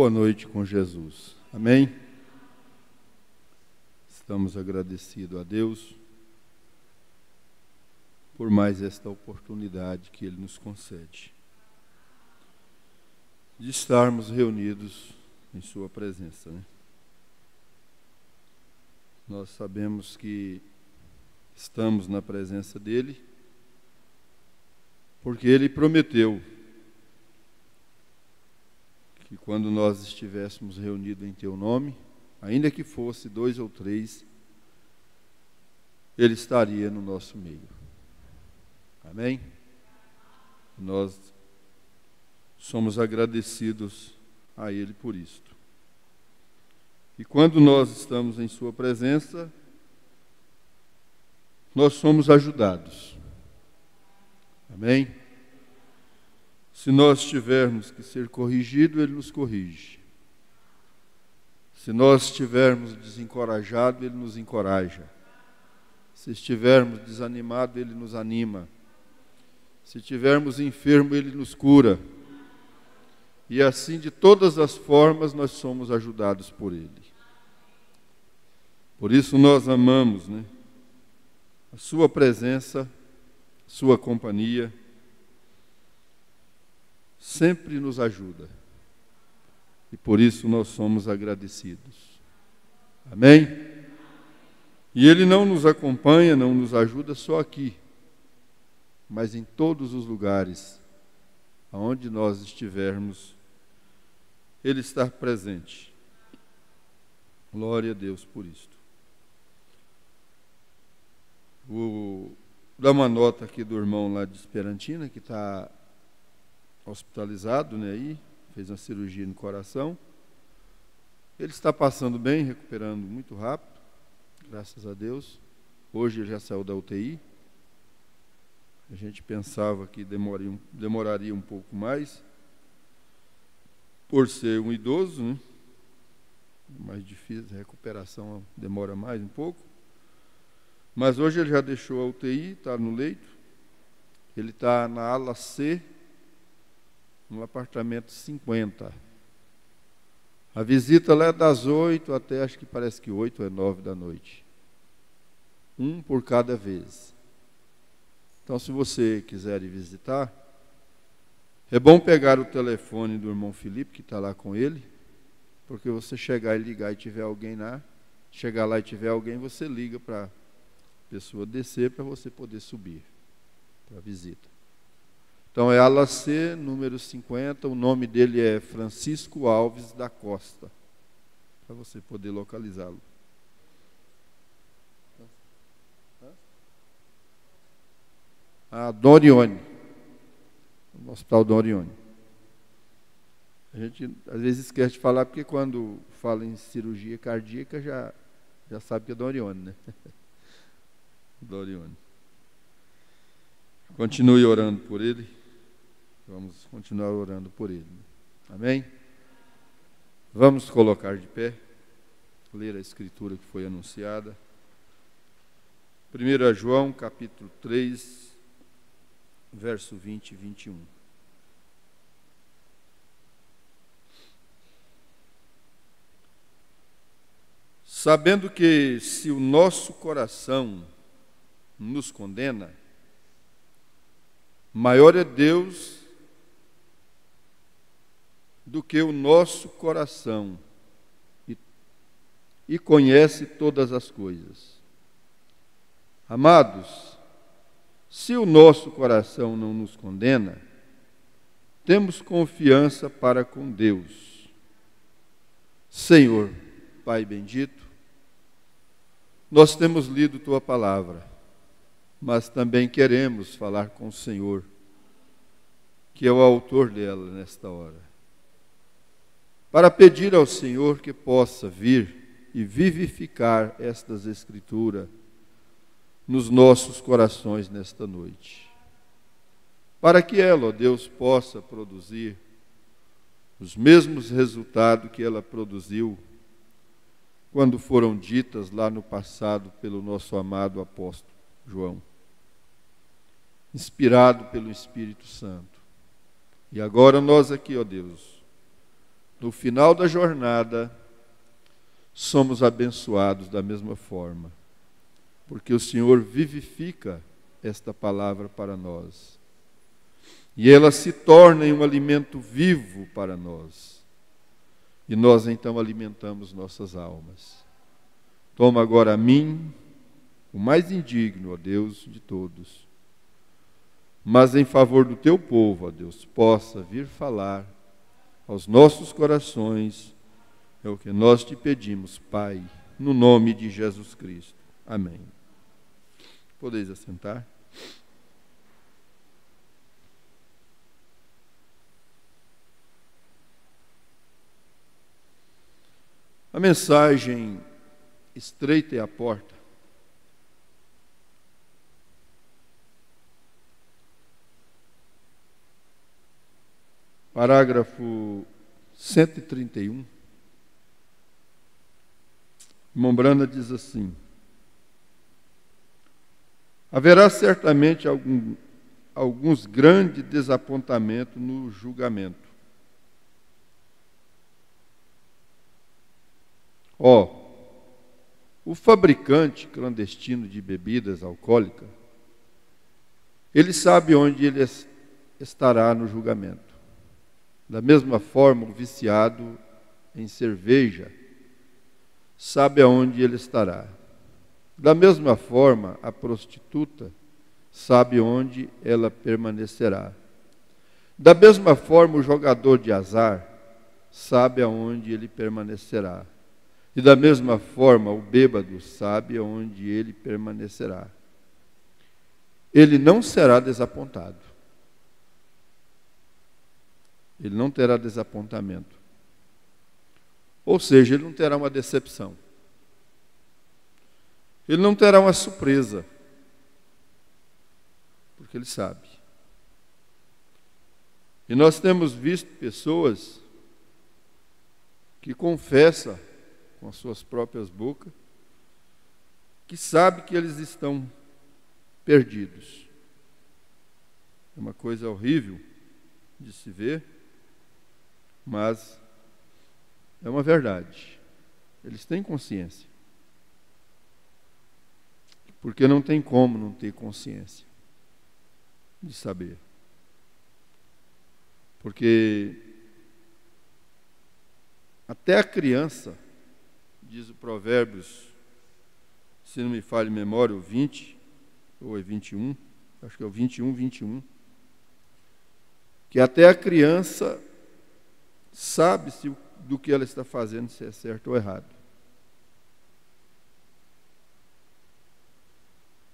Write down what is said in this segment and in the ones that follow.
boa noite com Jesus. Amém? Estamos agradecidos a Deus por mais esta oportunidade que Ele nos concede de estarmos reunidos em Sua presença, né? Nós sabemos que estamos na presença dEle porque Ele prometeu que quando nós estivéssemos reunidos em Teu nome, ainda que fosse 2 ou 3, Ele estaria no nosso meio. Amém? Nós somos agradecidos a Ele por isto. E quando nós estamos em Sua presença, nós somos ajudados. Amém? Se nós tivermos que ser corrigidos, Ele nos corrige. Se nós estivermos desencorajados, Ele nos encoraja. Se estivermos desanimados, Ele nos anima. Se estivermos enfermos, Ele nos cura. E assim, de todas as formas, nós somos ajudados por Ele. Por isso nós amamos, né? A Sua presença, a Sua companhia, sempre nos ajuda. E por isso nós somos agradecidos. Amém? E Ele não nos acompanha, não nos ajuda só aqui, mas em todos os lugares aonde nós estivermos, Ele está presente. Glória a Deus por isto. Vou dar uma nota aqui do irmão lá de Esperantina, que está hospitalizado, né, aí, fez uma cirurgia no coração. Ele está passando bem, recuperando muito rápido, graças a Deus. Hoje ele já saiu da UTI. A gente pensava que demoraria um pouco mais, por ser um idoso, né? Mais difícil, a recuperação demora mais um pouco. Mas hoje ele já deixou a UTI, está no leito. Ele está na ala C, no apartamento 50. A visita lá é das 8 até, acho que parece que 8 ou 9 da noite. Um por cada vez. Então, se você quiser ir visitar, é bom pegar o telefone do irmão Felipe, que está lá com ele, porque você chegar e ligar e tiver alguém lá, chegar lá e tiver alguém, você liga para a pessoa descer para você poder subir para a visita. Então é ala C, número 50, o nome dele é Francisco Alves da Costa, para você poder localizá-lo. A Dom Orione, no Hospital Dom Orione. A gente às vezes esquece de falar, porque quando fala em cirurgia cardíaca já sabe que é Dom Orione, né? Dom Orione. Continue orando por ele. Vamos continuar orando por ele. Amém? Vamos colocar de pé, ler a escritura que foi anunciada. 1 João, capítulo 3, verso 20 e 21. Sabendo que se o nosso coração nos condena, maior é Deus do que o nosso coração e conhece todas as coisas. Amados, se o nosso coração não nos condena, temos confiança para com Deus. Senhor, Pai bendito, nós temos lido Tua palavra, mas também queremos falar com o Senhor, que é o autor dela nesta hora, para pedir ao Senhor que possa vir e vivificar estas Escrituras nos nossos corações nesta noite, para que ela, ó Deus, possa produzir os mesmos resultados que ela produziu quando foram ditas lá no passado pelo nosso amado apóstolo João, inspirado pelo Espírito Santo. E agora nós aqui, ó Deus, no final da jornada, somos abençoados da mesma forma, porque o Senhor vivifica esta palavra para nós, e ela se torna um alimento vivo para nós, e nós então alimentamos nossas almas. Toma agora a mim, o mais indigno, ó Deus, de todos, mas em favor do teu povo, ó Deus, possa vir falar aos nossos corações, é o que nós te pedimos, Pai, no nome de Jesus Cristo. Amém. Podeis assentar. A mensagem estreita é a porta. Parágrafo 131. Mombrana diz assim: haverá certamente alguns grandes desapontamentos no julgamento. O fabricante clandestino de bebidas alcoólicas, ele sabe onde ele estará no julgamento. Da mesma forma, o viciado em cerveja sabe aonde ele estará. Da mesma forma, a prostituta sabe onde ela permanecerá. Da mesma forma, o jogador de azar sabe aonde ele permanecerá. E da mesma forma, o bêbado sabe aonde ele permanecerá. Ele não será desapontado. Ele não terá desapontamento. Ou seja, ele não terá uma decepção. Ele não terá uma surpresa. Porque ele sabe. E nós temos visto pessoas que confessam com as suas próprias bocas que sabem que eles estão perdidos. É uma coisa horrível de se ver, mas é uma verdade. Eles têm consciência. Porque não tem como não ter consciência de saber. Porque até a criança, diz o Provérbios, se não me falha a memória, o 20, ou é 21, acho que é o 21, que até a criança sabe se do que ela está fazendo, se é certo ou errado.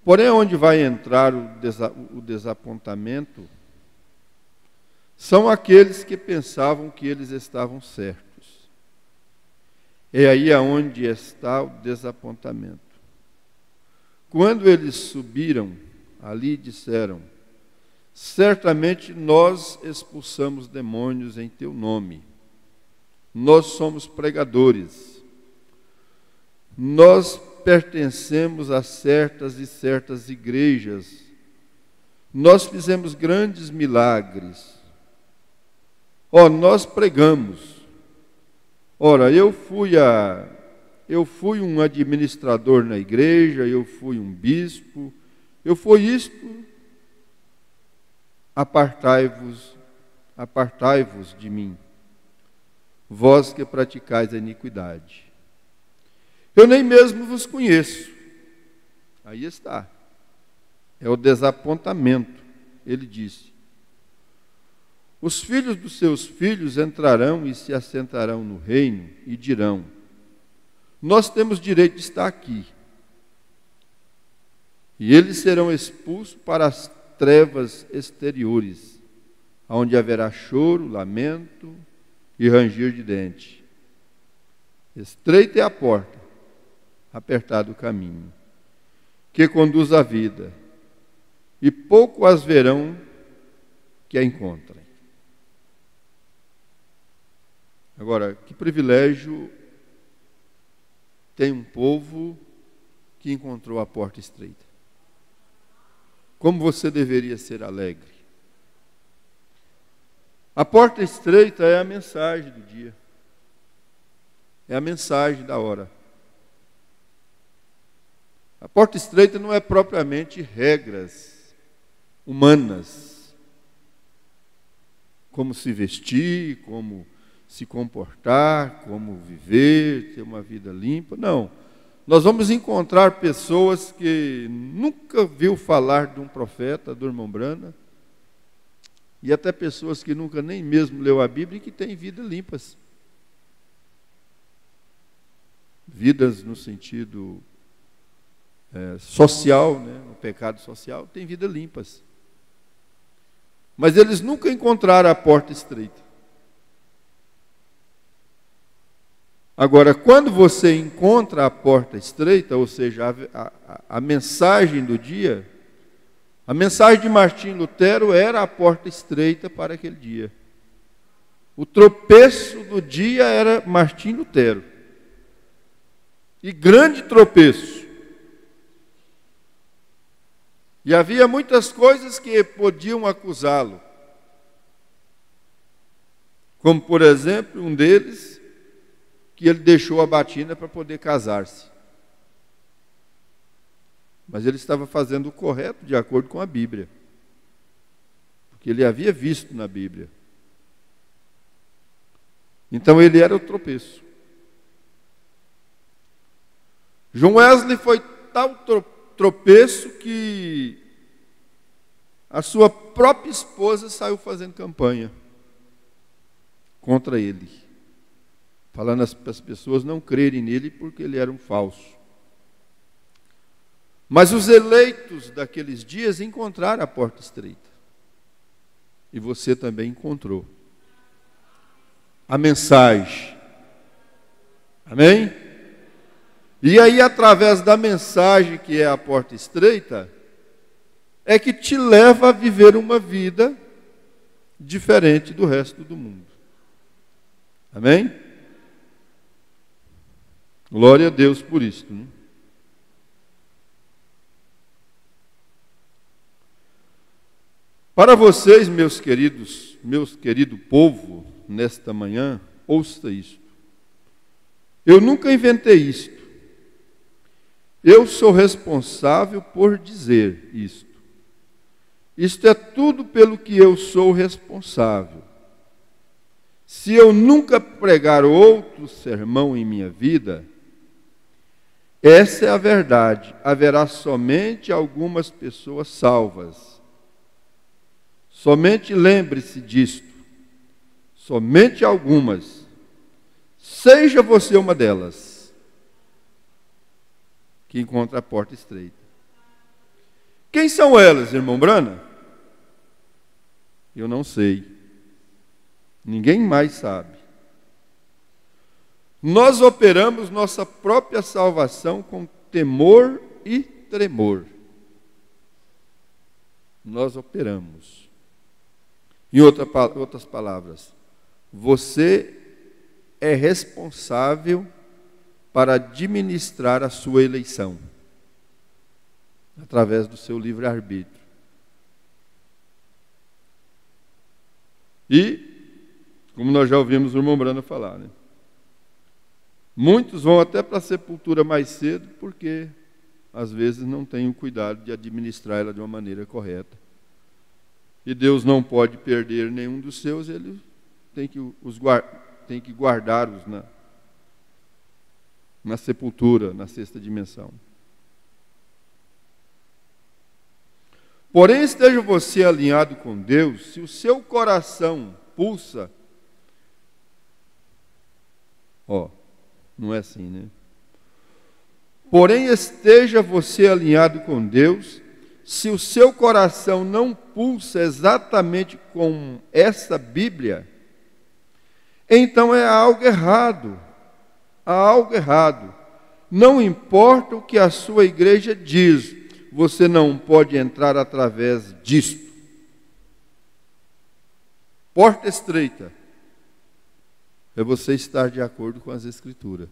Porém, onde vai entrar o desapontamento são aqueles que pensavam que eles estavam certos. É aí aonde está o desapontamento. Quando eles subiram, ali disseram: certamente nós expulsamos demônios em teu nome. Nós somos pregadores. Nós pertencemos a certas e certas igrejas. Nós fizemos grandes milagres. Nós pregamos. Ora, eu fui um administrador na igreja, eu fui um bispo, eu fui isto. Apartai-vos de mim, vós que praticais a iniquidade. Eu nem mesmo vos conheço. Aí está. É o desapontamento. Ele disse: os filhos dos seus filhos entrarão e se assentarão no reino e dirão: nós temos direito de estar aqui. E eles serão expulsos para as trevas exteriores, onde haverá choro, lamento e ranger de dente. Estreita é a porta, apertado o caminho, que conduz à vida, e pouco as verão que a encontrem. Agora, que privilégio tem um povo que encontrou a porta estreita. Como você deveria ser alegre. A porta estreita é a mensagem do dia. É a mensagem da hora. A porta estreita não é propriamente regras humanas, como se vestir, como se comportar, como viver, ter uma vida limpa. Não. Nós vamos encontrar pessoas que nunca viu falar de um profeta, do irmão Brana, e até pessoas que nunca nem mesmo leu a Bíblia e que têm vidas limpas. Vidas no sentido social, né? O pecado social, tem vidas limpas. Mas eles nunca encontraram a porta estreita. Agora, quando você encontra a porta estreita, ou seja, a mensagem do dia, a mensagem de Martim Lutero era a porta estreita para aquele dia. O tropeço do dia era Martim Lutero. E grande tropeço. E havia muitas coisas que podiam acusá-lo. Como, por exemplo, um deles, que ele deixou a batina para poder casar-se. Mas ele estava fazendo o correto de acordo com a Bíblia. Porque ele havia visto na Bíblia. Então ele era o tropeço. John Wesley foi tal tropeço que a sua própria esposa saiu fazendo campanha contra ele, falando para as pessoas não crerem nele porque ele era um falso. Mas os eleitos daqueles dias encontraram a porta estreita. E você também encontrou a mensagem. Amém? E aí, através da mensagem que é a porta estreita, é que te leva a viver uma vida diferente do resto do mundo. Amém? Glória a Deus por isso. Né? Para vocês, meu querido povo, nesta manhã, ouça isto. Eu nunca inventei isto. Eu sou responsável por dizer isto. Isto é tudo pelo que eu sou responsável. Se eu nunca pregar outro sermão em minha vida, essa é a verdade. Haverá somente algumas pessoas salvas. Somente lembre-se disto. Somente algumas. Seja você uma delas que encontra a porta estreita. Quem são elas, irmão Brana? Eu não sei. Ninguém mais sabe. Nós operamos nossa própria salvação com temor e tremor. Nós operamos. Em outras palavras, você é responsável para administrar a sua eleição, através do seu livre-arbítrio. E, como nós já ouvimos o irmão Brana falar, né? Muitos vão até para a sepultura mais cedo, porque, às vezes, não têm o cuidado de administrar ela de uma maneira correta. E Deus não pode perder nenhum dos seus, Ele tem que guardá-los na sepultura, na sexta dimensão. Porém, esteja você alinhado com Deus, se o seu coração pulsa, não é assim, né? Porém, esteja você alinhado com Deus, se o seu coração não pulsa exatamente com essa Bíblia, então é algo errado. Há algo errado. Não importa o que a sua igreja diz, você não pode entrar através disto. Porta estreita é você estar de acordo com as Escrituras.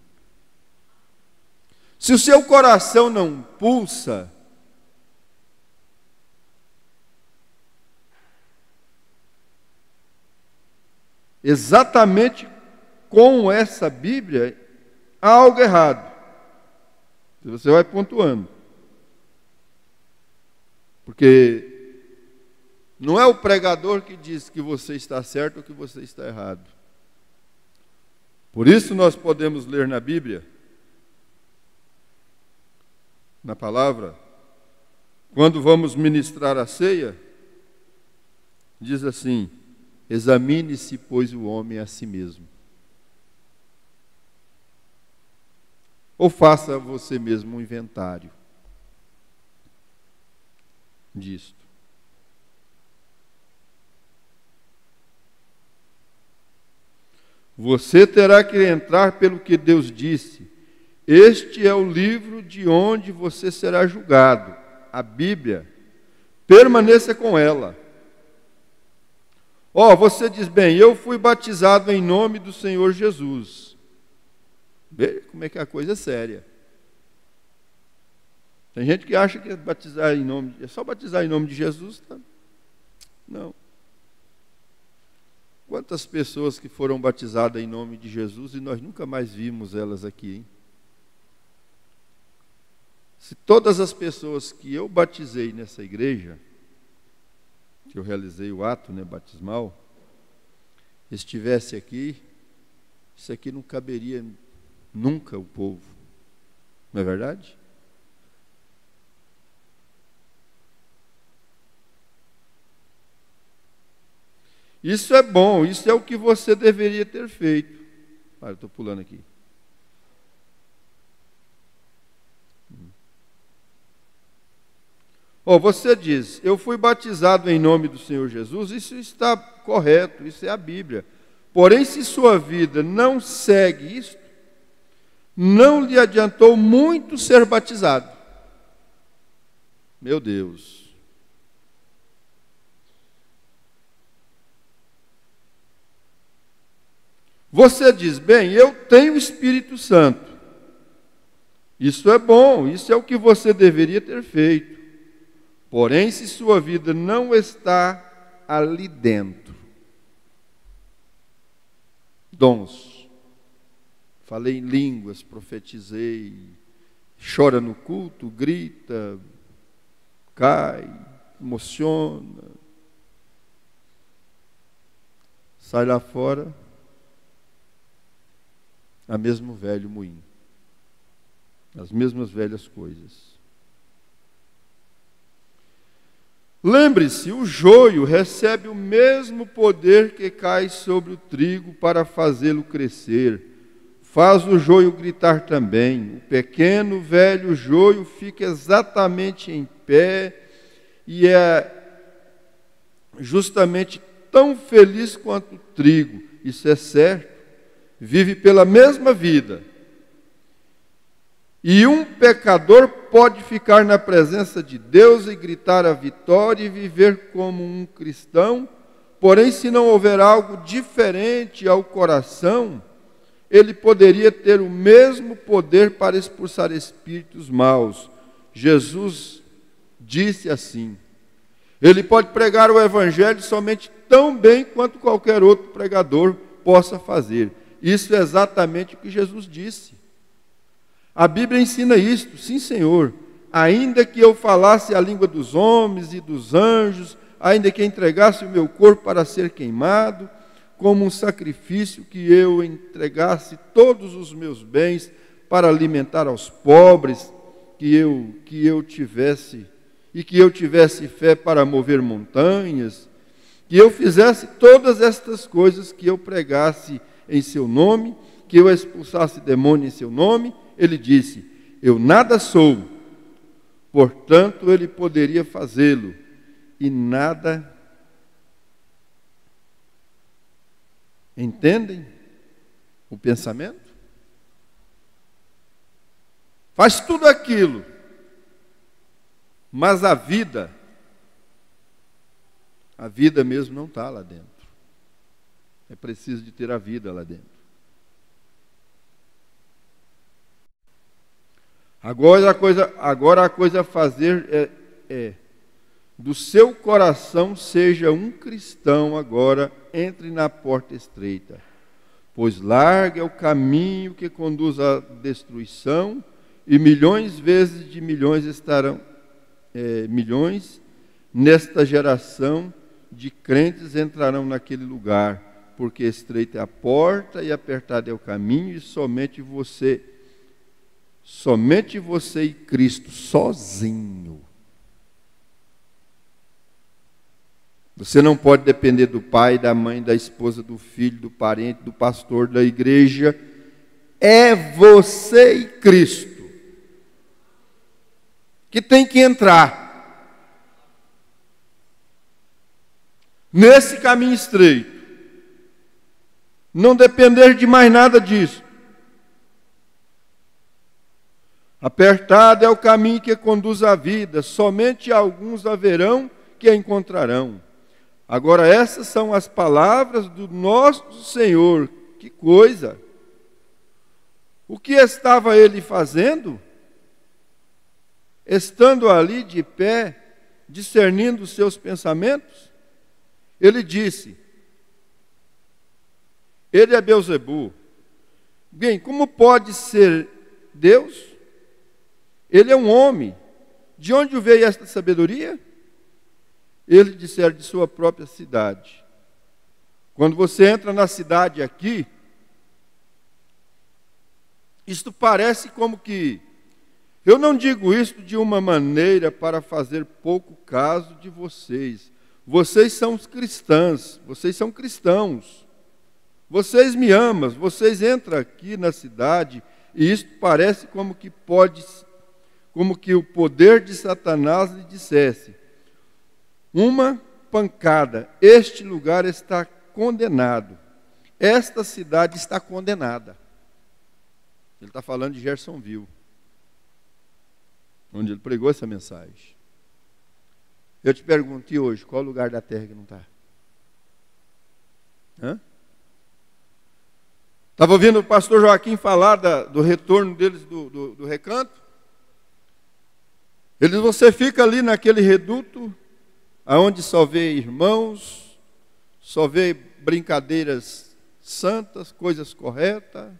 Se o seu coração não pulsa, exatamente com essa Bíblia, há algo errado. Você vai pontuando. Porque não é o pregador que diz que você está certo ou que você está errado. Por isso nós podemos ler na Bíblia, na palavra, quando vamos ministrar a ceia, diz assim: examine-se, pois, o homem a si mesmo. Ou faça você mesmo um inventário disto. Você terá que entrar pelo que Deus disse. Este é o livro de onde você será julgado, a Bíblia. Permaneça com ela. Você diz, bem, eu fui batizado em nome do Senhor Jesus. Veja como é que a coisa é séria. Tem gente que acha que é só batizar em nome de Jesus. Tá? Não. Quantas pessoas que foram batizadas em nome de Jesus e nós nunca mais vimos elas aqui, hein? Se todas as pessoas que eu batizei nessa igreja, que eu realizei o ato, batismal, estivesse aqui, isso aqui não caberia nunca o povo. Não é verdade? Isso é bom, isso é o que você deveria ter feito. Eu estou pulando aqui. Você diz, eu fui batizado em nome do Senhor Jesus, isso está correto, isso é a Bíblia. Porém, se sua vida não segue isto, não lhe adiantou muito ser batizado. Meu Deus. Você diz, bem, eu tenho o Espírito Santo. Isso é bom, isso é o que você deveria ter feito. Porém, se sua vida não está ali dentro, dons, falei em línguas, profetizei, chora no culto, grita, cai, emociona, sai lá fora, a mesmo velho moinho, as mesmas velhas coisas. Lembre-se, o joio recebe o mesmo poder que cai sobre o trigo para fazê-lo crescer. Faz o joio gritar também. O pequeno, velho joio fica exatamente em pé e é justamente tão feliz quanto o trigo. Isso é certo. Vive pela mesma vida. E um pecador pode ficar na presença de Deus e gritar a vitória e viver como um cristão, porém, se não houver algo diferente ao coração, ele poderia ter o mesmo poder para expulsar espíritos maus. Jesus disse assim: ele pode pregar o evangelho somente tão bem quanto qualquer outro pregador possa fazer. Isso é exatamente o que Jesus disse. A Bíblia ensina isto, sim, Senhor. Ainda que eu falasse a língua dos homens e dos anjos, ainda que entregasse o meu corpo para ser queimado, como um sacrifício, que eu entregasse todos os meus bens para alimentar aos pobres, que eu tivesse fé para mover montanhas, que eu fizesse todas estas coisas, que eu pregasse em seu nome, que eu expulsasse demônio em seu nome. Ele disse, eu nada sou, portanto ele poderia fazê-lo, e nada. Entendem o pensamento? Faz tudo aquilo, mas a vida mesmo não está lá dentro. É preciso de ter a vida lá dentro. Agora a coisa a fazer é do seu coração seja um cristão agora, entre na porta estreita. Pois largo é o caminho que conduz à destruição, e milhões vezes de milhões estarão, milhões nesta geração de crentes entrarão naquele lugar, porque estreita é a porta e apertado é o caminho, e somente você e Cristo, sozinho. Você não pode depender do pai, da mãe, da esposa, do filho, do parente, do pastor, da igreja. É você e Cristo que tem que entrar nesse caminho estreito. Não depender de mais nada disso. Apertado é o caminho que conduz à vida, somente alguns haverão que a encontrarão. Agora, essas são as palavras do nosso Senhor. Que coisa! O que estava ele fazendo? Estando ali de pé, discernindo os seus pensamentos, ele disse: ele é Beelzebu. Bem, como pode ser Deus? Ele é um homem. De onde veio esta sabedoria? Ele disser de sua própria cidade. Quando você entra na cidade aqui, isto parece como que, eu não digo isto de uma maneira para fazer pouco caso de vocês. Vocês são cristãs, vocês são cristãos. Vocês me amam, vocês entram aqui na cidade e isto parece como que o poder de Satanás lhe dissesse: uma pancada, este lugar está condenado, esta cidade está condenada. Ele está falando de Gersonville, onde ele pregou essa mensagem. Eu te pergunto, e hoje, qual lugar da terra que não está? Estava ouvindo o pastor Joaquim falar do retorno deles do recanto. Ele diz: você fica ali naquele reduto, aonde só vê irmãos, só vê brincadeiras santas, coisas corretas,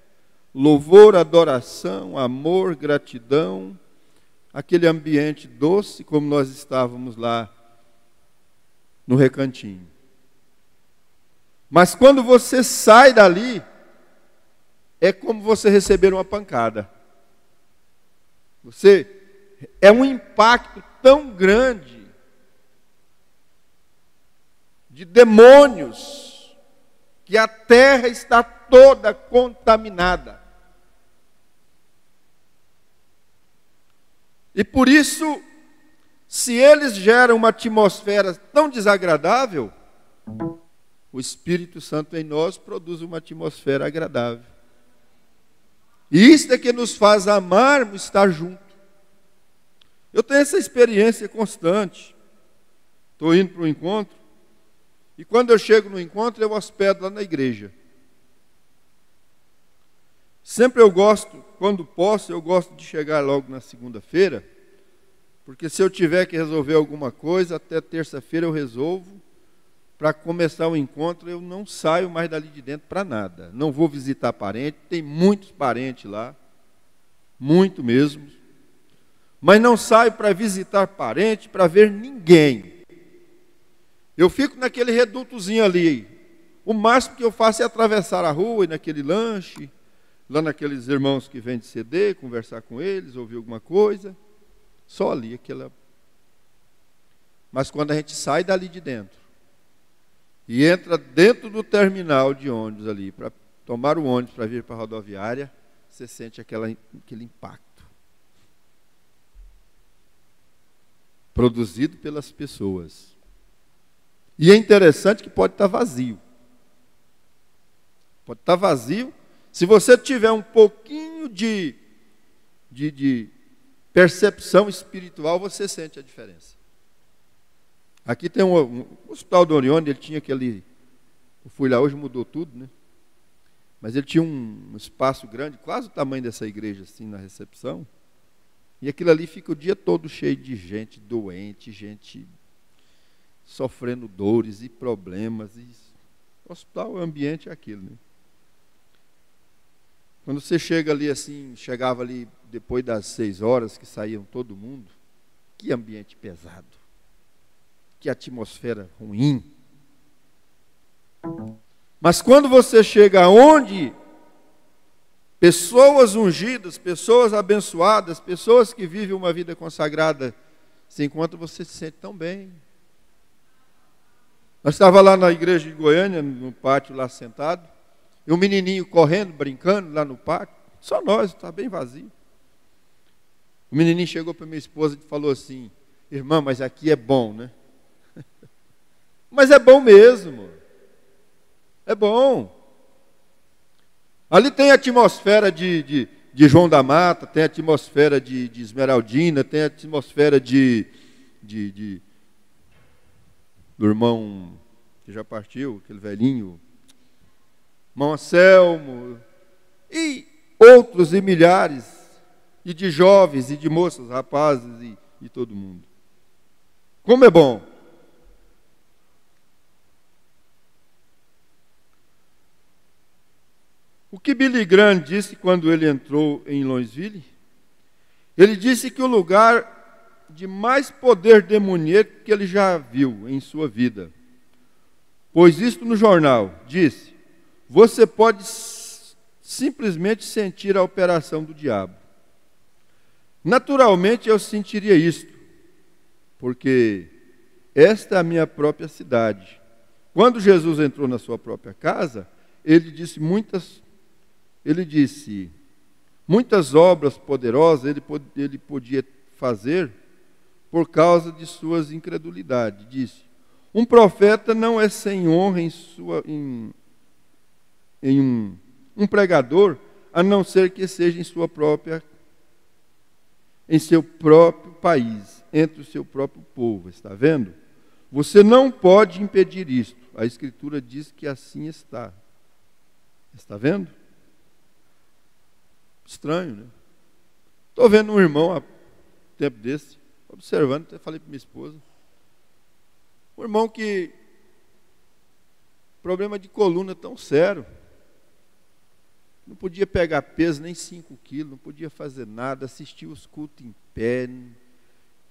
louvor, adoração, amor, gratidão, aquele ambiente doce como nós estávamos lá no recantinho. Mas quando você sai dali, é como você receber uma pancada. É um impacto tão grande de demônios que a terra está toda contaminada. E por isso, se eles geram uma atmosfera tão desagradável, o Espírito Santo em nós produz uma atmosfera agradável. E isso é que nos faz amarmos estar juntos. Eu tenho essa experiência constante. Estou indo para o encontro, e quando eu chego no encontro, eu hospedo lá na igreja. Sempre eu gosto, quando posso, eu gosto de chegar logo na segunda-feira, porque se eu tiver que resolver alguma coisa, até terça-feira eu resolvo. Para começar o encontro, eu não saio mais dali de dentro para nada. Não vou visitar parente, tem muitos parentes lá, muito mesmo. Mas não saio para visitar parente, para ver ninguém. Eu fico naquele redutozinho ali. O máximo que eu faço é atravessar a rua, ir naquele lanche, lá naqueles irmãos que vendem CD, conversar com eles, ouvir alguma coisa. Só ali, aquela. Mas quando a gente sai dali de dentro, e entra dentro do terminal de ônibus ali, para tomar o ônibus para vir para a rodoviária, você sente aquele impacto. Produzido pelas pessoas. E é interessante que pode estar vazio. Pode estar vazio. Se você tiver um pouquinho de percepção espiritual, você sente a diferença. Aqui tem um hospital do Orione, ele tinha aquele... Eu fui lá hoje, mudou tudo, né? Mas ele tinha um espaço grande, quase o tamanho dessa igreja, assim, na recepção. E aquilo ali fica o dia todo cheio de gente doente, gente sofrendo dores e problemas. O hospital, o ambiente é aquilo, né? Quando você chega ali assim, chegava ali depois das 6 horas, que saíam todo mundo, que ambiente pesado, que atmosfera ruim. Mas quando você chega aonde pessoas ungidas, pessoas abençoadas, pessoas que vivem uma vida consagrada se encontram, você se sente tão bem. Nós estávamos lá na igreja de Goiânia, no pátio lá sentado, e um menininho correndo, brincando lá no pátio, só nós, está bem vazio. O menininho chegou para minha esposa e falou assim: irmã, mas aqui é bom, né? Mas é bom mesmo, é bom. Ali tem a atmosfera de João da Mata, tem a atmosfera de Esmeraldina, tem a atmosfera do irmão que já partiu, aquele velhinho, irmão Anselmo, e outros e milhares, e de jovens, e de moças, rapazes, e todo mundo. Como é bom! O que Billy Graham disse quando ele entrou em Louisville? Ele disse que o lugar de mais poder demoníaco que ele já viu em sua vida. Pois isto no jornal, disse: você pode simplesmente sentir a operação do diabo. Naturalmente eu sentiria isto, porque esta é a minha própria cidade. Quando Jesus entrou na sua própria casa, ele disse muitas obras poderosas ele podia fazer por causa de suas incredulidades. Disse: um profeta não é sem honra um pregador, a não ser que seja em seu próprio país, entre o seu próprio povo. Está vendo? Você não pode impedir isto. A Escritura diz que assim está. Está vendo? Estranho, né? Estou vendo um irmão há tempo desse, observando, até falei para minha esposa. Um irmão que problema de coluna tão sério. Não podia pegar peso, nem 5 quilos, não podia fazer nada, assistia os cultos em pé,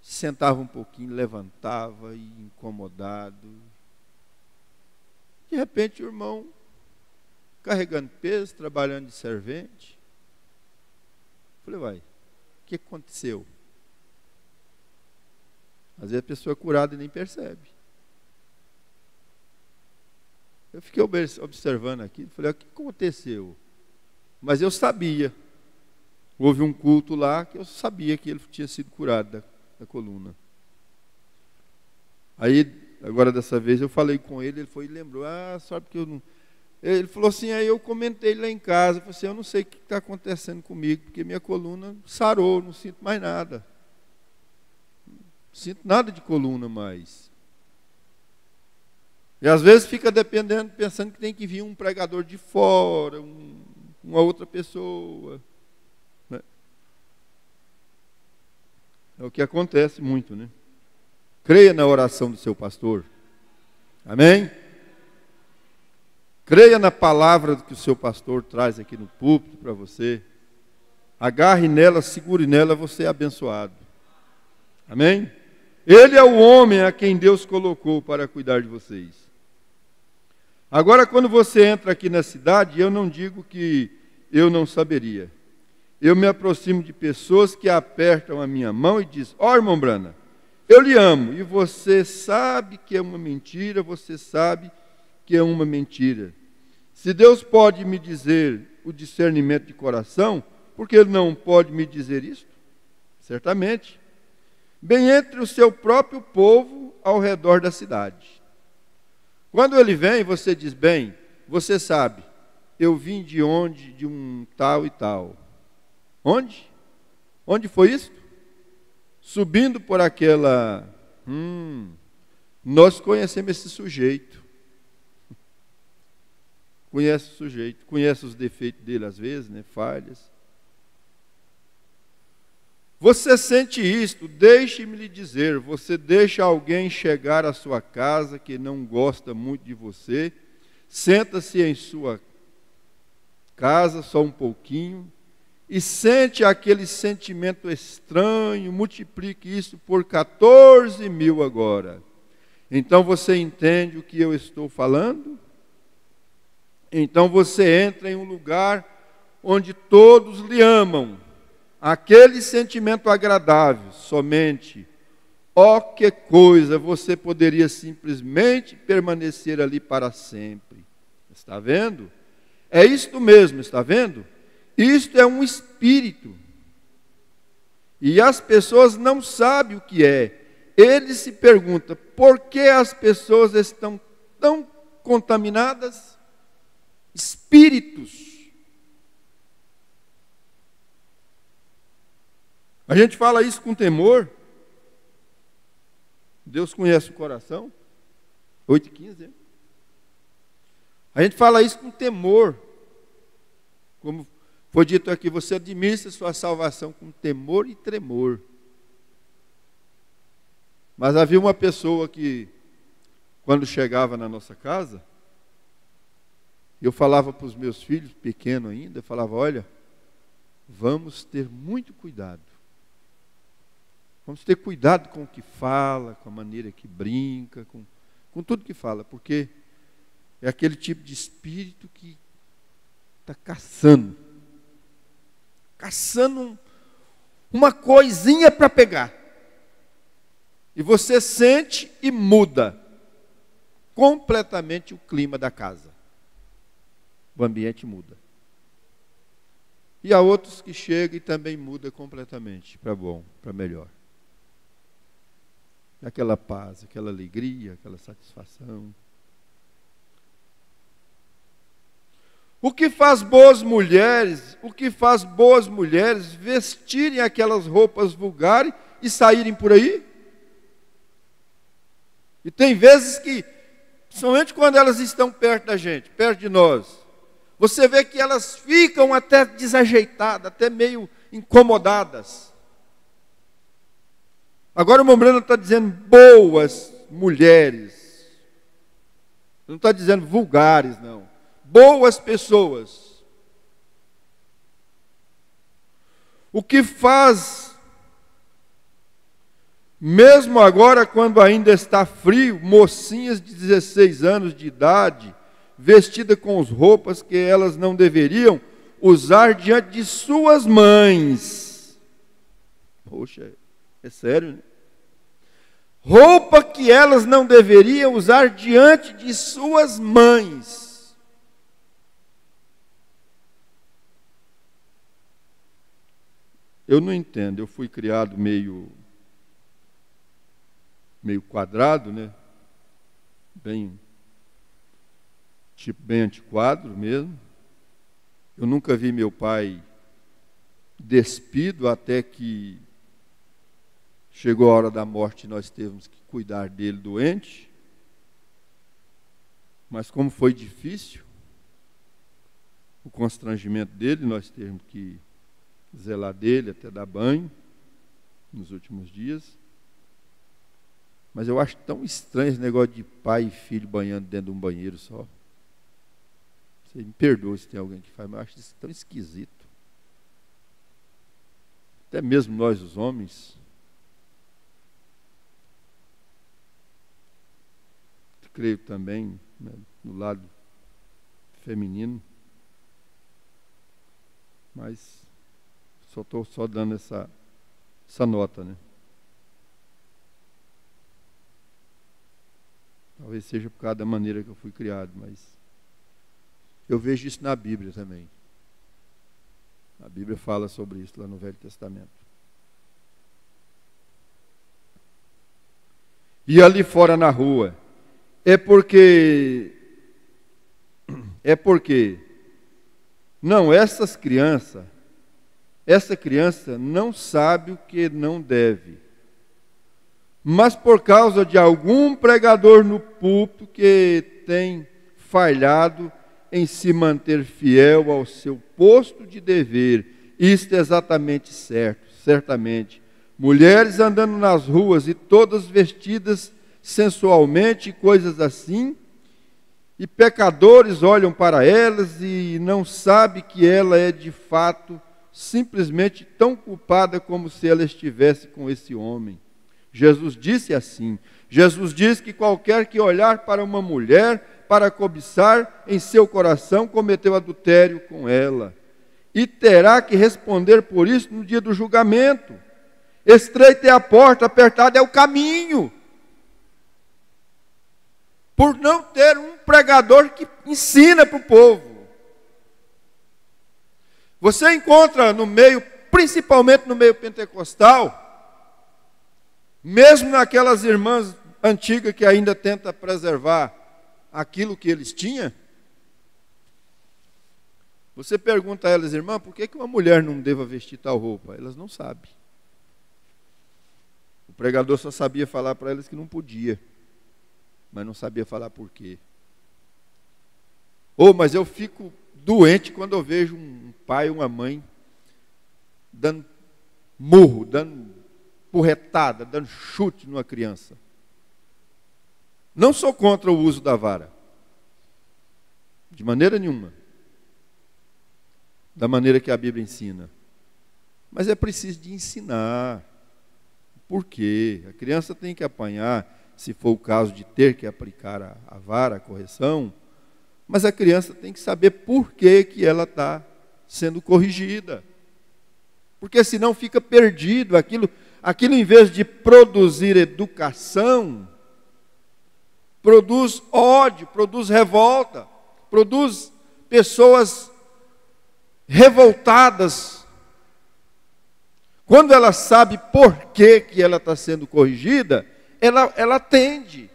sentava um pouquinho, levantava, e incomodado. De repente o irmão carregando peso, trabalhando de servente. Falei: uai, o que aconteceu? Às vezes a pessoa é curada e nem percebe. Eu fiquei observando aqui, falei: o que aconteceu? Mas eu sabia. Houve um culto lá que eu sabia que ele tinha sido curado da coluna. Aí, agora dessa vez, eu falei com ele, ele foi e lembrou: só porque eu não... Ele falou assim, aí eu comentei lá em casa, falei assim: eu não sei o que está acontecendo comigo, porque minha coluna sarou, não sinto mais nada. Não sinto nada de coluna mais. E às vezes fica dependendo, pensando que tem que vir um pregador de fora, uma outra pessoa. Né? É o que acontece muito, né? Creia na oração do seu pastor. Amém? Creia na palavra que o seu pastor traz aqui no púlpito para você. Agarre nela, segure nela, você é abençoado. Amém? Ele é o homem a quem Deus colocou para cuidar de vocês. Agora, quando você entra aqui na cidade, eu não digo que eu não saberia. Eu me aproximo de pessoas que apertam a minha mão e dizem: ó, irmão Brana, eu lhe amo. E você sabe que é uma mentira, você sabe que é uma mentira. Se Deus pode me dizer o discernimento de coração, por que Ele não pode me dizer isto? Certamente. Bem entre o seu próprio povo ao redor da cidade. Quando Ele vem, você diz: bem, você sabe, eu vim de onde? De um tal e tal. Onde? Onde foi isso? Subindo por aquela... nós conhecemos esse sujeito. Conhece o sujeito, conhece os defeitos dele às vezes, né? Falhas. Você sente isto, deixe-me lhe dizer, você deixa alguém chegar à sua casa que não gosta muito de você, senta-se em sua casa, só um pouquinho, e sente aquele sentimento estranho, multiplique isso por 14.000 agora. Então você entende o que eu estou falando? Então você entra em um lugar onde todos lhe amam, aquele sentimento agradável, somente, ó que coisa, você poderia simplesmente permanecer ali para sempre. Está vendo? É isto mesmo, está vendo? Isto é um espírito. E as pessoas não sabem o que é. Ele se pergunta, por que as pessoas estão tão contaminadas? Espíritos. A gente fala isso com temor. Deus conhece o coração. 8:15, hein? A gente fala isso com temor. Como foi dito aqui, você administra sua salvação com temor e tremor. Mas havia uma pessoa que, quando chegava na nossa casa, eu falava para os meus filhos, pequenos ainda, eu falava, olha, vamos ter muito cuidado. Vamos ter cuidado com o que fala, com a maneira que brinca, com tudo que fala, porque é aquele tipo de espírito que está caçando uma coisinha para pegar. E você sente e muda completamente o clima da casa. O ambiente muda. E há outros que chegam e também muda completamente para bom, para melhor. Aquela paz, aquela alegria, aquela satisfação. O que faz boas mulheres vestirem aquelas roupas vulgares e saírem por aí? E tem vezes que, somente quando elas estão perto da gente, perto de nós, você vê que elas ficam até desajeitadas, até meio incomodadas. Agora o Mombrano está dizendo boas mulheres. Não está dizendo vulgares, não. Boas pessoas. O que faz, mesmo agora quando ainda está frio, mocinhas de 16 anos de idade, vestidas com as roupas que elas não deveriam usar diante de suas mães. Poxa, é sério, né? Roupa que elas não deveriam usar diante de suas mães. Eu não entendo, eu fui criado meio quadrado, né? Bem antiquado mesmo. Eu nunca vi meu pai despido até que chegou a hora da morte e nós temos que cuidar dele doente. Mas como foi difícil o constrangimento dele, nós temos que zelar dele, até dar banho nos últimos dias. Mas eu acho tão estranho esse negócio de pai e filho banhando dentro de um banheiro só. Você me perdoa se tem alguém que faz, mas eu acho isso tão esquisito. Até mesmo nós, os homens. Creio também, né, no lado feminino. Mas só estou dando essa nota, né? Talvez seja por causa da maneira que eu fui criado, mas eu vejo isso na Bíblia também. A Bíblia fala sobre isso lá no Velho Testamento. E ali fora na rua, é porque não, essa criança não sabe o que não deve. Mas por causa de algum pregador no púlpito que tem falhado em se manter fiel ao seu posto de dever, isto é exatamente certo, certamente. Mulheres andando nas ruas e todas vestidas sensualmente, coisas assim, e pecadores olham para elas e não sabem que ela é de fato simplesmente tão culpada como se ela estivesse com esse homem. Jesus disse assim, Jesus diz que qualquer que olhar para uma mulher para cobiçar em seu coração cometeu adultério com ela, e terá que responder por isso no dia do julgamento. Estreita é a porta, apertado é o caminho, por não ter um pregador que ensina para o povo. Você encontra no meio, principalmente no meio pentecostal, mesmo naquelas irmãs antigas que ainda tentam preservar aquilo que eles tinham, você pergunta a elas, irmã, por que uma mulher não deva vestir tal roupa? Elas não sabem. O pregador só sabia falar para elas que não podia, mas não sabia falar por quê. Mas eu fico doente quando eu vejo um pai ou uma mãe dando murro, dando porretada, dando chute numa criança. Não sou contra o uso da vara, de maneira nenhuma, da maneira que a Bíblia ensina. Mas é preciso de ensinar. Por quê? A criança tem que apanhar, se for o caso de ter que aplicar a vara, a correção, mas a criança tem que saber por que ela está sendo corrigida. Porque senão fica perdido. Aquilo em vez de produzir educação, produz ódio, produz revolta, produz pessoas revoltadas. Quando ela sabe por que ela está sendo corrigida, ela atende.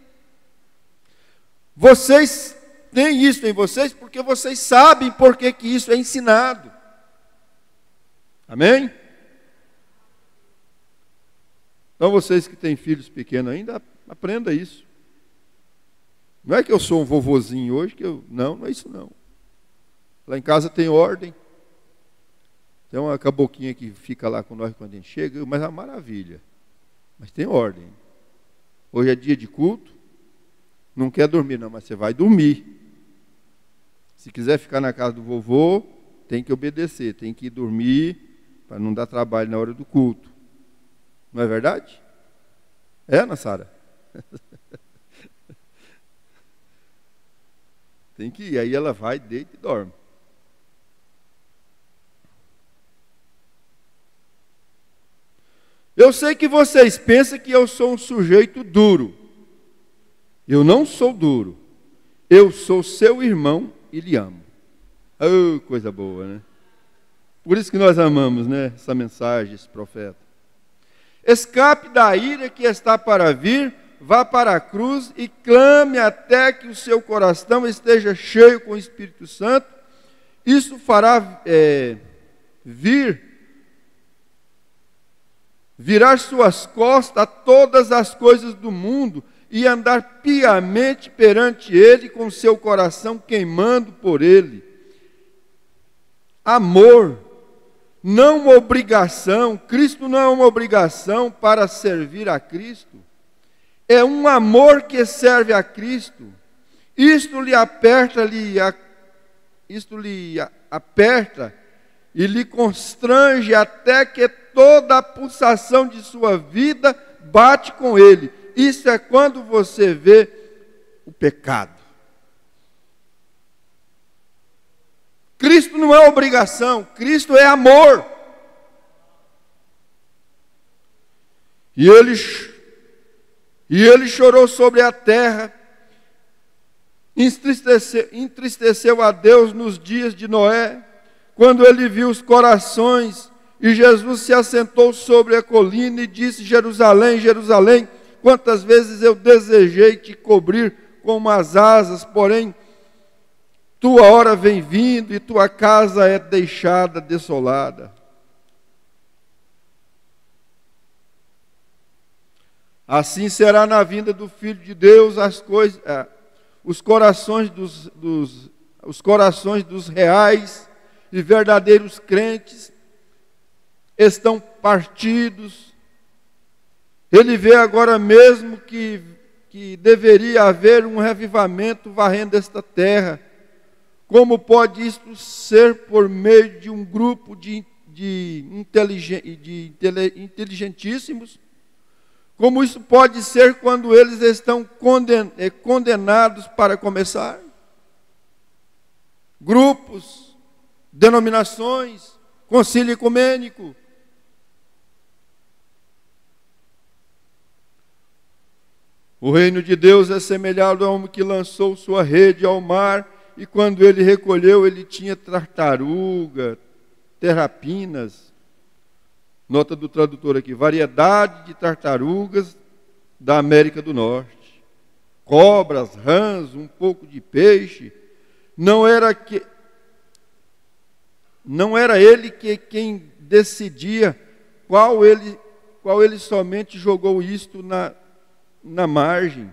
Vocês têm isso em vocês porque vocês sabem por que isso é ensinado. Amém? Então vocês que têm filhos pequenos ainda, aprenda isso. Não é que eu sou um vovozinho hoje, não é isso não. Lá em casa tem ordem. Tem uma caboquinha que fica lá com nós quando a gente chega, mas é uma maravilha. Mas tem ordem. Hoje é dia de culto, não quer dormir não, mas você vai dormir. Se quiser ficar na casa do vovô, tem que obedecer, tem que ir dormir, para não dar trabalho na hora do culto. Não é verdade? É, Ana Sara? Tem que ir, aí ela vai, deita e dorme. Eu sei que vocês pensam que eu sou um sujeito duro. Eu não sou duro. Eu sou seu irmão e lhe amo. Oh, coisa boa, né? Por isso que nós amamos, né? Essa mensagem, esse profeta. Escape da ira que está para vir, vá para a cruz e clame até que o seu coração esteja cheio com o Espírito Santo. Isso fará virar suas costas a todas as coisas do mundo e andar piamente perante Ele com seu coração queimando por Ele. Amor, não uma obrigação. Cristo não é uma obrigação para servir a Cristo. É um amor que serve a Cristo. Isto lhe aperta e lhe constrange até que toda a pulsação de sua vida bate com ele. Isso é quando você vê o pecado. Cristo não é obrigação, Cristo é amor. E ele chorou sobre a terra, entristeceu a Deus nos dias de Noé, quando ele viu os corações, e Jesus se assentou sobre a colina e disse: Jerusalém, Jerusalém, quantas vezes eu desejei te cobrir com umas asas, porém tua hora vem vindo e tua casa é deixada desolada. Assim será na vinda do Filho de Deus os corações dos reais e verdadeiros crentes estão partidos. Ele vê agora mesmo que que deveria haver um revivamento varrendo esta terra. Como pode isto ser por meio de um grupo de inteligentíssimos? Como isso pode ser quando eles estão condenados para começar? Grupos, denominações, concílio ecumênico. O reino de Deus é semelhante ao homem que lançou sua rede ao mar, e quando ele recolheu, ele tinha tartaruga, terrapinas. Nota do tradutor aqui: variedade de tartarugas da América do Norte, cobras, rãs, um pouco de peixe. Não era ele quem decidia qual ele somente jogou isto na margem.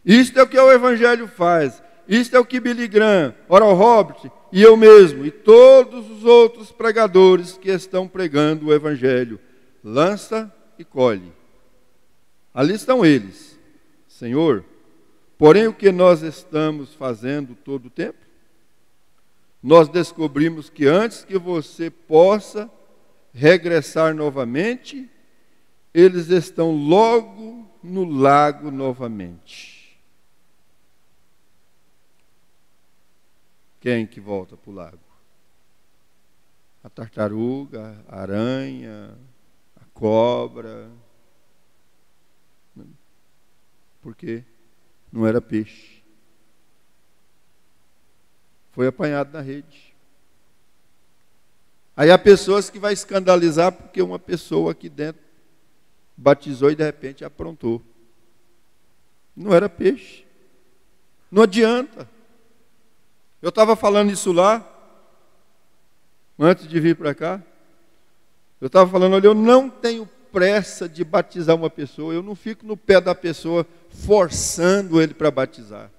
Isto é o que o Evangelho faz. Isto é o que Billy Graham, Oral Roberts e eu mesmo, e todos os outros pregadores que estão pregando o Evangelho. Lança e colhe. Ali estão eles. Senhor, porém o que nós estamos fazendo todo o tempo? Nós descobrimos que antes que você possa regressar novamente, eles estão logo no lago novamente. Quem que volta para o lago? A tartaruga, a aranha, a cobra. Por quê? Não era peixe. Foi apanhado na rede. Aí há pessoas que vai escandalizar porque uma pessoa aqui dentro batizou e de repente aprontou. Não era peixe. Não adianta. Eu estava falando isso lá, antes de vir para cá. Eu estava falando, olha, eu não tenho pressa de batizar uma pessoa, eu não fico no pé da pessoa forçando ele para batizar.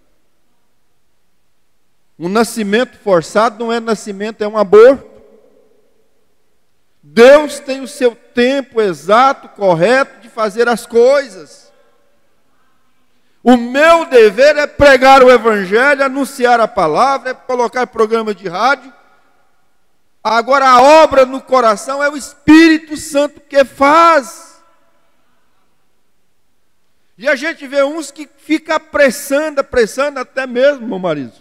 Um nascimento forçado não é nascimento, é um aborto. Deus tem o seu tempo exato, correto de fazer as coisas. O meu dever é pregar o Evangelho, anunciar a palavra, é colocar programa de rádio. Agora a obra no coração é o Espírito Santo que faz. E a gente vê uns que ficam apressando até mesmo, meu marido.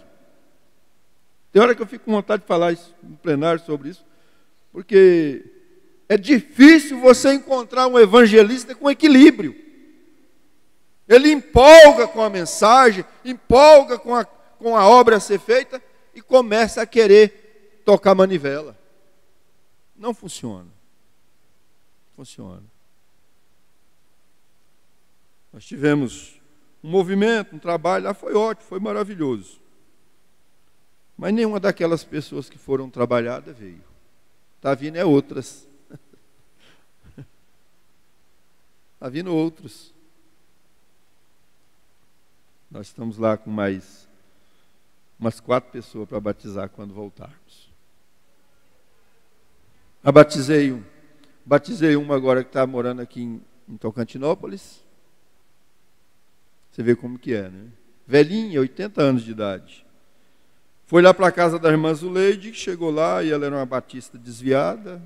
Tem hora que eu fico com vontade de falar isso, no plenário sobre isso, porque é difícil você encontrar um evangelista com equilíbrio. Ele empolga com a mensagem, empolga com a obra a ser feita e começa a querer tocar manivela. Não funciona. Funciona. Nós tivemos um movimento, um trabalho lá, foi ótimo, foi maravilhoso. Mas nenhuma daquelas pessoas que foram trabalhadas veio. Está vindo outras. Está vindo outros. Nós estamos lá com mais umas 4 pessoas para batizar quando voltarmos. Eu batizei uma agora que está morando aqui em Tocantinópolis. Você vê como que é, né? Velhinha, 80 anos de idade. Foi lá para a casa da irmã Zuleide, chegou lá e ela era uma batista desviada.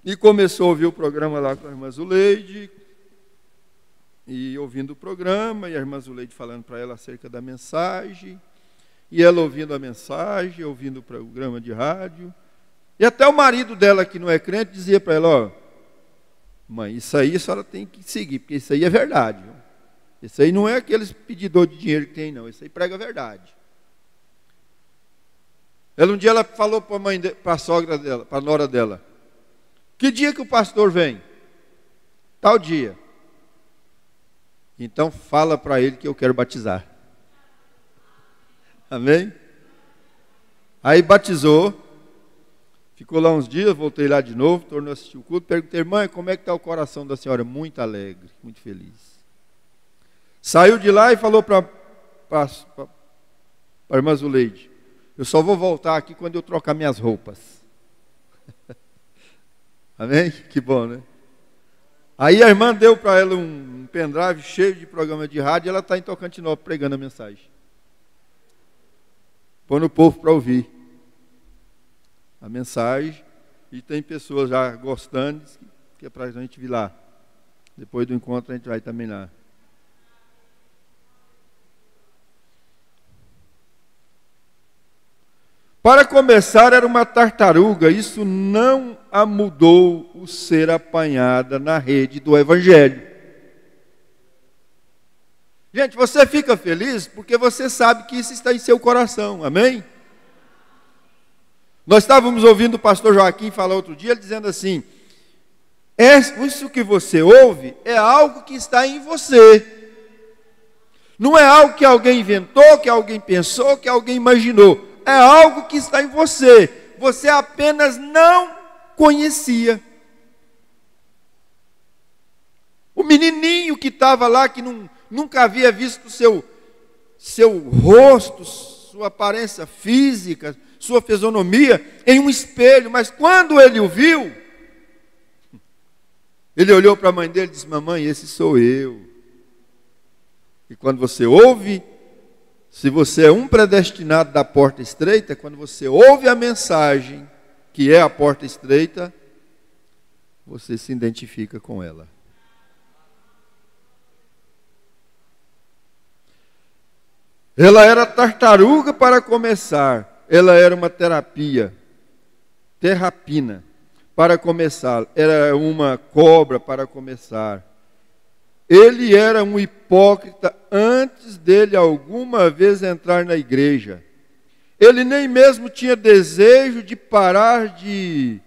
E começou a ouvir o programa lá com a irmã Zuleide. E ouvindo o programa, e a irmã Zuleide falando para ela acerca da mensagem, e ela ouvindo a mensagem, ouvindo o programa de rádio, e até o marido dela, que não é crente, dizia para ela, ó, mãe, isso aí a senhora tem que seguir, porque isso aí é verdade. Viu? Isso aí não é aqueles pedidores de dinheiro que tem, não, isso aí prega a verdade. Um dia ela falou para a sogra dela, para a nora dela, que dia que o pastor vem? Tal dia. Então fala para ele que eu quero batizar. Amém? Aí batizou, ficou lá uns dias, voltei lá de novo, tornou a assistir o culto, perguntei, irmã, como é que está o coração da senhora? Muito alegre, muito feliz. Saiu de lá e falou para a irmã Zuleide, eu só vou voltar aqui quando eu trocar minhas roupas. Amém? Que bom, né? Aí a irmã deu para ela um pendrive cheio de programa de rádio e ela está em Tocantinópolis pregando a mensagem. Pondo o povo para ouvir a mensagem. E tem pessoas já gostando, que é para a gente vir lá. Depois do encontro a gente vai também lá. Para começar, era uma tartaruga. Isso não a mudou o ser apanhada na rede do Evangelho. Gente, você fica feliz porque você sabe que isso está em seu coração. Amém? Nós estávamos ouvindo o pastor Joaquim falar outro dia, ele dizendo assim: isso que você ouve é algo que está em você. Não é algo que alguém inventou, que alguém pensou, que alguém imaginou. É algo que está em você. Você apenas não conhecia. O menininho que estava lá, que nunca havia visto seu rosto, sua aparência física, sua fisionomia em um espelho. Mas quando ele o viu, ele olhou para a mãe dele e disse: mamãe, esse sou eu. E quando você ouve, se você é um predestinado da porta estreita, quando você ouve a mensagem, que é a porta estreita, você se identifica com ela. Ela era tartaruga para começar, ela era uma terapina para começar, era uma cobra para começar. Ele era um hipócrita antes dele alguma vez entrar na igreja. Ele nem mesmo tinha desejo de parar de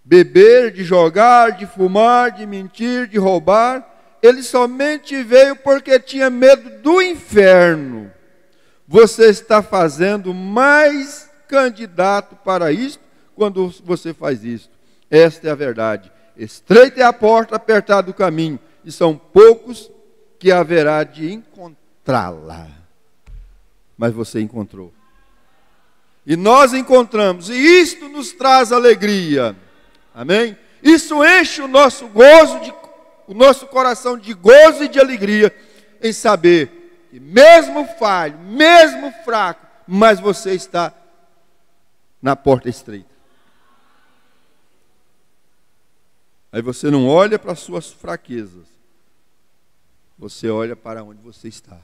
beber, de jogar, de fumar, de mentir, de roubar. Ele somente veio porque tinha medo do inferno. Você está fazendo mais candidato para isto quando você faz isto. Esta é a verdade. Estreita é a porta, apertado o caminho, e são poucos que haverá de encontrá-la. Mas você encontrou. E nós encontramos, e isto nos traz alegria. Amém? Isso enche o nosso o nosso coração de gozo e de alegria em saber que mesmo falho, mesmo fraco, mas você está na porta estreita. Aí você não olha para as suas fraquezas, você olha para onde você está.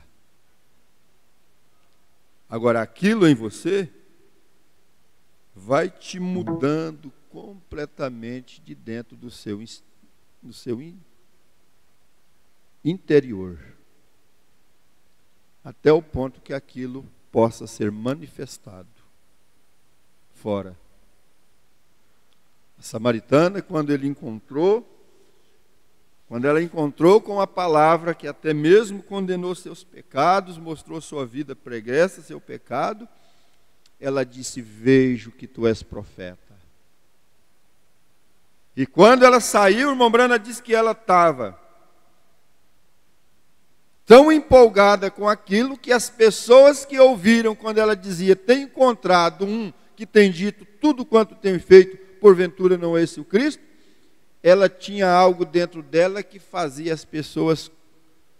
Agora, aquilo em você vai te mudando completamente de dentro do seu interior, até o ponto que aquilo possa ser manifestado fora. A samaritana, quando ela encontrou com a palavra que até mesmo condenou seus pecados, mostrou sua vida pregressa, seu pecado, ela disse: vejo que tu és profeta. E quando ela saiu, o irmão Brana disse que ela estava tão empolgada com aquilo que as pessoas que ouviram quando ela dizia: tenho encontrado um que tem dito tudo quanto tem feito, porventura não é esse o Cristo? Ela tinha algo dentro dela que fazia as pessoas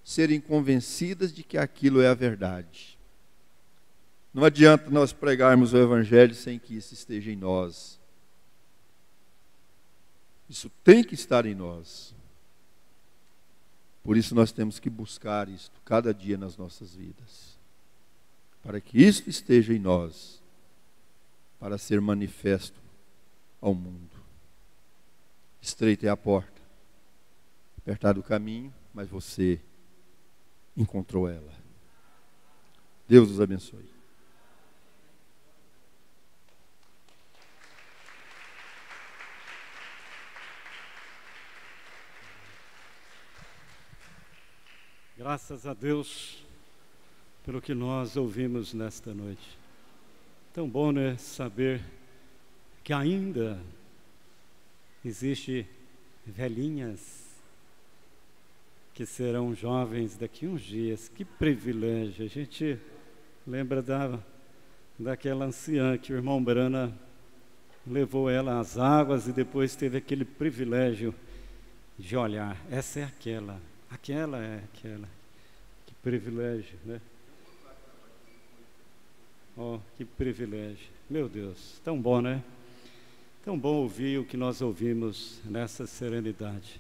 serem convencidas de que aquilo é a verdade. Não adianta nós pregarmos o Evangelho sem que isso esteja em nós. Isso tem que estar em nós. Por isso nós temos que buscar isto cada dia nas nossas vidas, para que isto esteja em nós, para ser manifesto ao mundo. Estreita é a porta, apertado o caminho, mas você encontrou ela. Deus os abençoe. Graças a Deus pelo que nós ouvimos nesta noite. Tão bom, né, saber que ainda existe velhinhas que serão jovens daqui uns dias. Que privilégio! A gente lembra daquela anciã que o irmão Brana levou ela às águas e depois teve aquele privilégio de olhar. Essa é aquela é aquela. Que privilégio, né? Oh, que privilégio. Meu Deus, tão bom, né? Tão bom ouvir o que nós ouvimos nessa serenidade.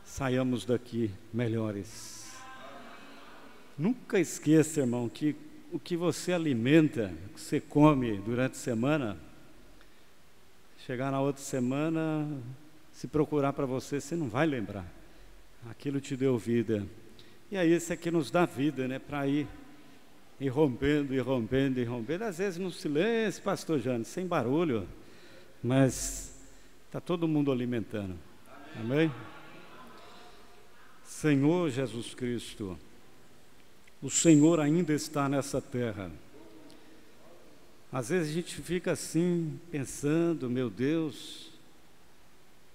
Saiamos daqui melhores. Nunca esqueça, irmão, que o que você alimenta, o que você come durante a semana, chegar na outra semana, se procurar para você, você não vai lembrar. Aquilo te deu vida. E aí esse aqui nos dá vida, né? Para ir rompendo, e rompendo, e rompendo. Às vezes no silêncio, pastor Jânio, sem barulho, mas está todo mundo alimentando. Amém? Senhor Jesus Cristo, o Senhor ainda está nessa terra. Às vezes a gente fica assim, pensando, meu Deus,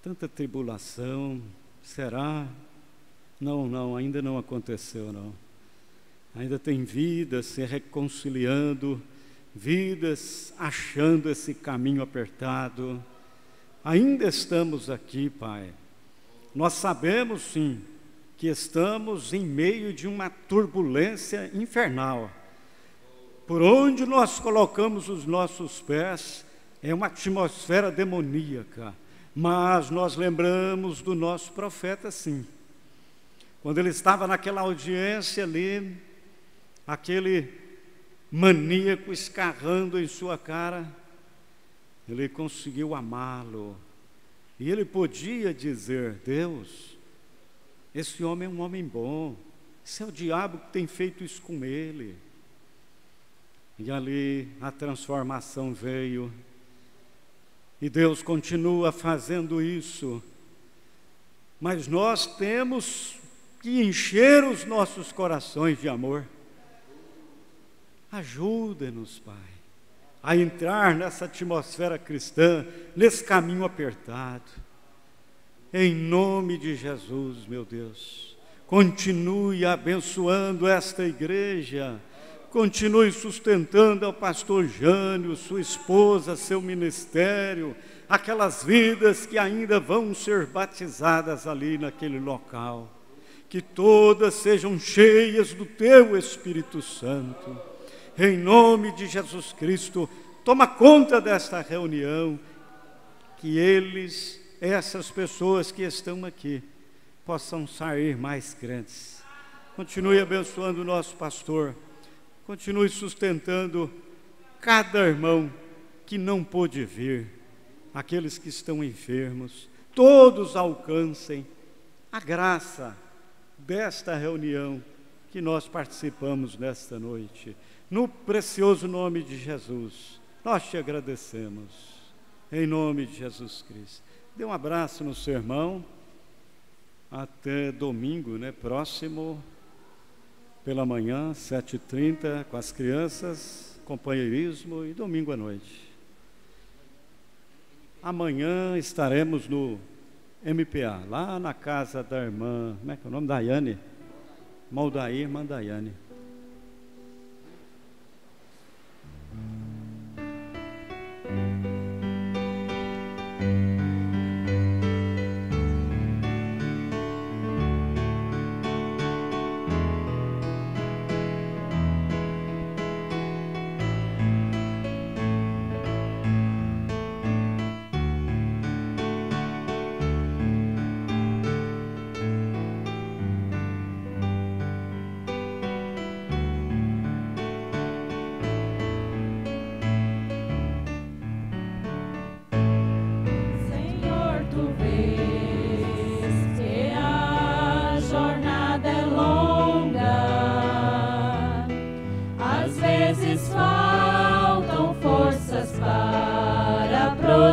tanta tribulação, será? Não, ainda não aconteceu, não. Ainda tem vidas se reconciliando, vidas achando esse caminho apertado. Ainda estamos aqui, Pai. Nós sabemos, sim, que estamos em meio de uma turbulência infernal. Por onde nós colocamos os nossos pés, é uma atmosfera demoníaca. Mas nós lembramos do nosso profeta, sim. Quando ele estava naquela audiência ali, aquele maníaco escarrando em sua cara, ele conseguiu amá-lo. E ele podia dizer: Deus, esse homem é um homem bom, esse é o diabo que tem feito isso com ele. E ali a transformação veio. E Deus continua fazendo isso. Mas nós temos que encher os nossos corações de amor. Ajuda-nos, Pai, a entrar nessa atmosfera cristã, nesse caminho apertado. Em nome de Jesus, meu Deus, continue abençoando esta igreja, continue sustentando ao pastor Jânio, sua esposa, seu ministério, aquelas vidas que ainda vão ser batizadas ali naquele local. Que todas sejam cheias do Teu Espírito Santo. Em nome de Jesus Cristo, toma conta desta reunião, que essas pessoas que estão aqui, possam sair mais crentes. Continue abençoando o nosso pastor, continue sustentando cada irmão que não pôde vir, aqueles que estão enfermos, todos alcancem a graça desta reunião que nós participamos nesta noite. No precioso nome de Jesus, nós te agradecemos, em nome de Jesus Cristo. Dê um abraço no seu irmão, até domingo, né? Próximo, pela manhã, 7h30, com as crianças, companheirismo, e domingo à noite. Amanhã estaremos no MPA, lá na casa da irmã, como é que é o nome? Daiane, Maldair, irmã Daiane.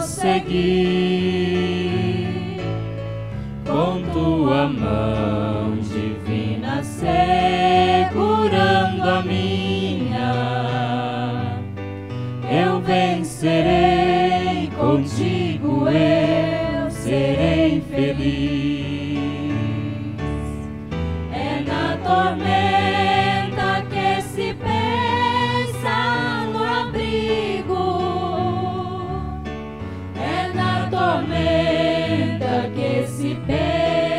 Prosseguir com tua mão divina segurando a minha, eu vencerei, contigo eu serei feliz. É na tormenta que se pensa no abrigo, tormenta que se perde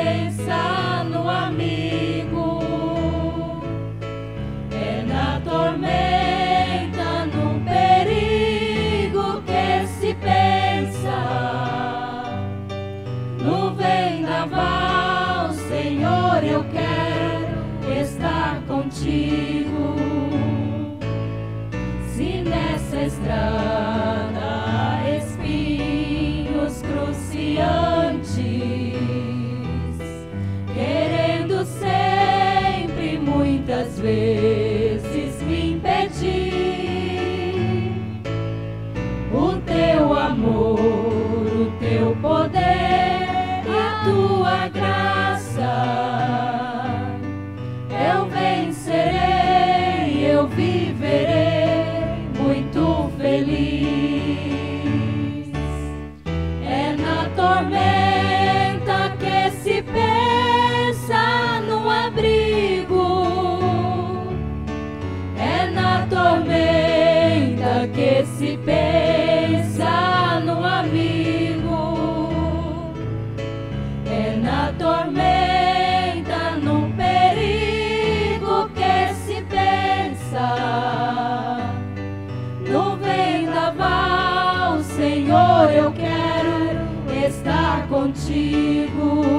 se pensa no amigo, é na tormenta, no perigo que se pensa, no vendaval, Senhor, eu quero estar contigo.